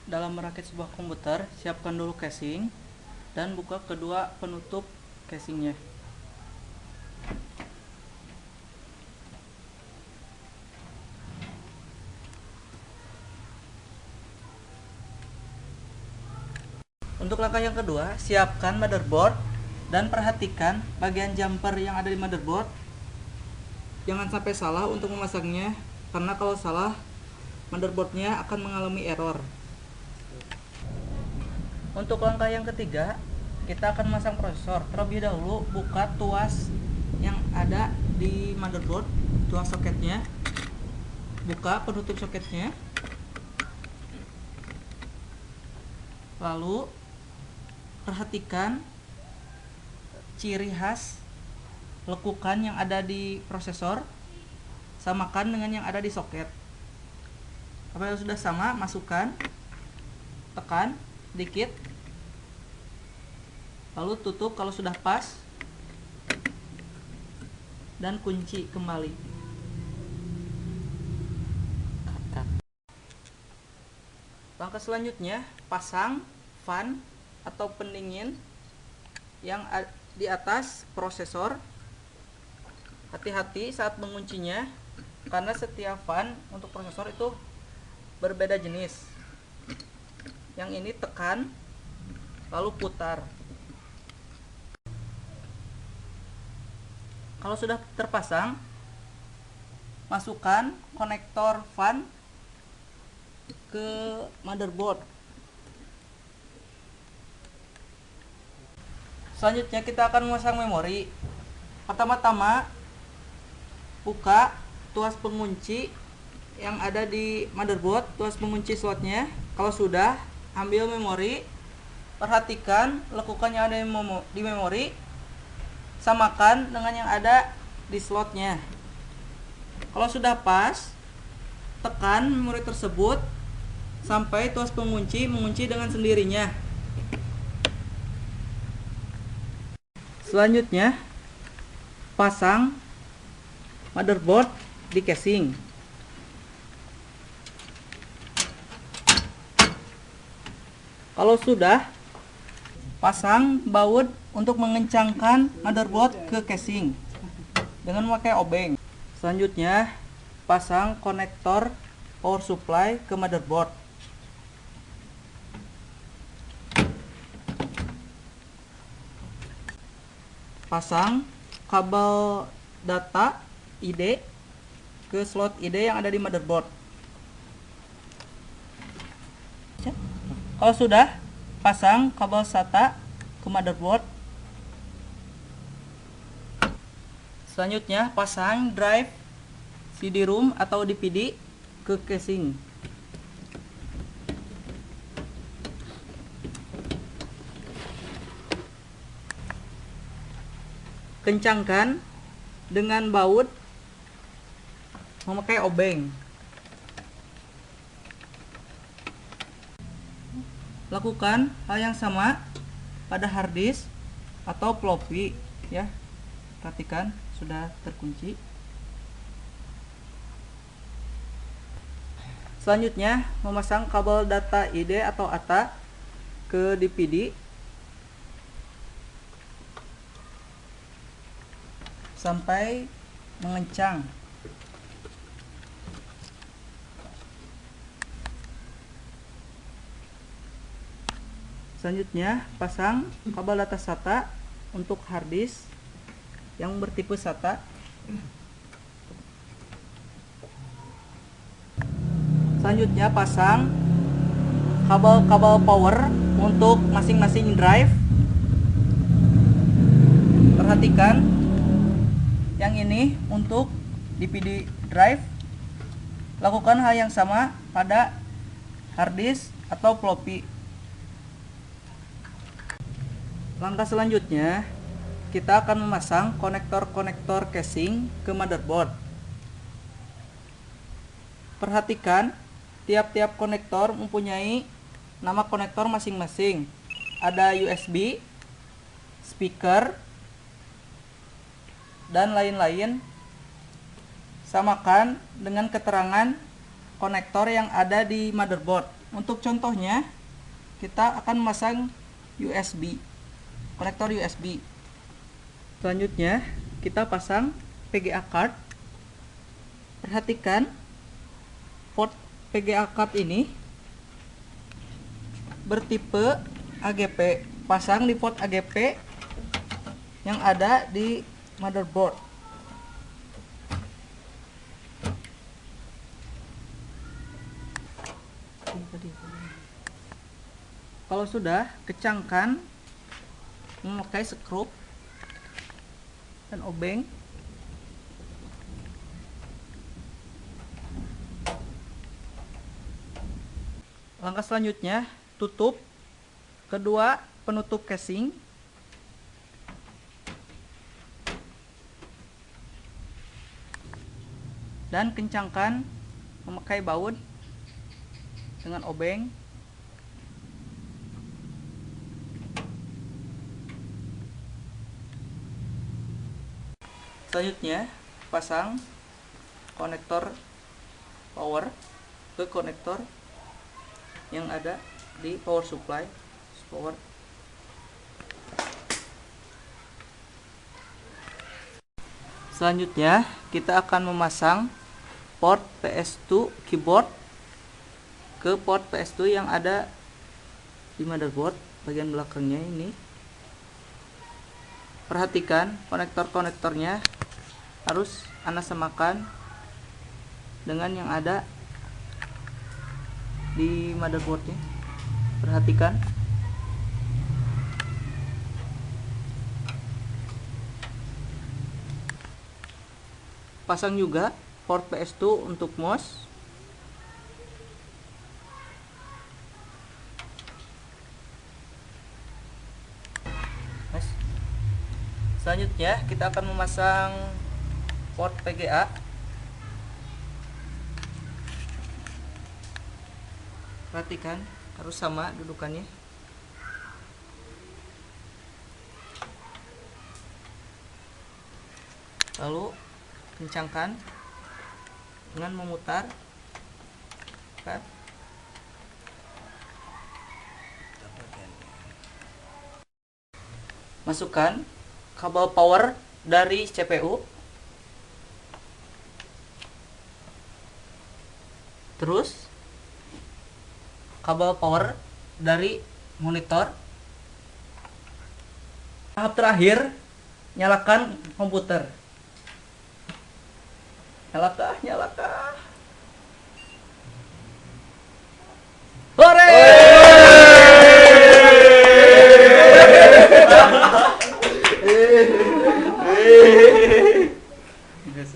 Dalam merakit sebuah komputer, siapkan dulu casing dan buka kedua penutup casingnya. Untuk langkah yang kedua, siapkan motherboard dan perhatikan bagian jumper yang ada di motherboard. Jangan sampai salah untuk memasangnya, karena kalau salah, motherboardnya akan mengalami error. Untuk langkah yang ketiga, kita akan memasang prosesor. Terlebih dahulu, buka tuas yang ada di motherboard, tuas soketnya. Buka penutup soketnya. Lalu perhatikan ciri khas lekukan yang ada di prosesor, samakan dengan yang ada di soket. Apabila sudah sama, masukkan, tekan dikit, lalu tutup kalau sudah pas, dan kunci kembali. Langkah selanjutnya, pasang fan atau pendingin yang di atas prosesor. Hati-hati saat menguncinya, karena setiap fan untuk prosesor itu berbeda jenis. Yang ini tekan, lalu putar. Kalau sudah terpasang, masukkan konektor fan ke motherboard. Selanjutnya kita akan memasang memori. Pertama-tama buka tuas pengunci yang ada di motherboard, tuas pengunci slotnya. Kalau sudah, ambil memori. Perhatikan lekukan yang ada di memori, samakan dengan yang ada di slotnya. Kalau sudah pas, tekan memori tersebut sampai tuas pengunci mengunci dengan sendirinya. Selanjutnya, pasang motherboard di casing. Kalau sudah, pasang baut untuk mengencangkan motherboard ke casing dengan memakai obeng. Selanjutnya, pasang konektor power supply ke motherboard. Pasang kabel data ID ke slot ID yang ada di motherboard. Kalau sudah, pasang kabel SATA ke motherboard. Selanjutnya, pasang drive CD-ROM atau DVD ke casing. Kencangkan dengan baut memakai obeng. Lakukan hal yang sama pada hard disk atau floppy ya. Perhatikan sudah terkunci. Selanjutnya, memasang kabel data ID atau ATA ke DVD sampai mengencang. Selanjutnya, pasang kabel data SATA untuk hard disk yang bertipe SATA. Selanjutnya, pasang kabel-kabel power untuk masing-masing drive. Perhatikan, yang ini untuk DVD drive. Lakukan hal yang sama pada hard disk atau floppy. Langkah selanjutnya, kita akan memasang konektor-konektor casing ke motherboard. Perhatikan, tiap-tiap konektor mempunyai nama konektor masing-masing. Ada USB, speaker, dan lain-lain. Samakan dengan keterangan konektor yang ada di motherboard. Untuk contohnya, kita akan memasang USB, konektor USB. Selanjutnya, kita pasang PGA card. Perhatikan, port PGA card ini bertipe AGP. Pasang di port AGP yang ada di motherboard. Kalau sudah, kencangkan memakai skrup dan obeng. Langkah selanjutnya, tutup kedua penutup casing. Dan kencangkan memakai baut dengan obeng. Selanjutnya, pasang konektor power ke konektor yang ada di power supply. Selanjutnya, kita akan memasang port PS2 keyboard ke port PS2 yang ada di motherboard bagian belakangnya ini. Perhatikan konektor-konektornya harus Anda samakan dengan yang ada di motherboardnya. Perhatikan. Pasang juga port PS2 untuk mouse. Selanjutnya kita akan memasang port PGA. Perhatikan, harus sama dudukannya. Lalu kencangkan dengan memutar kan. Masukkan kabel power dari CPU, terus kabel power dari monitor. Tahap terakhir, nyalakan komputer. Nyalakah. Hore! Guys.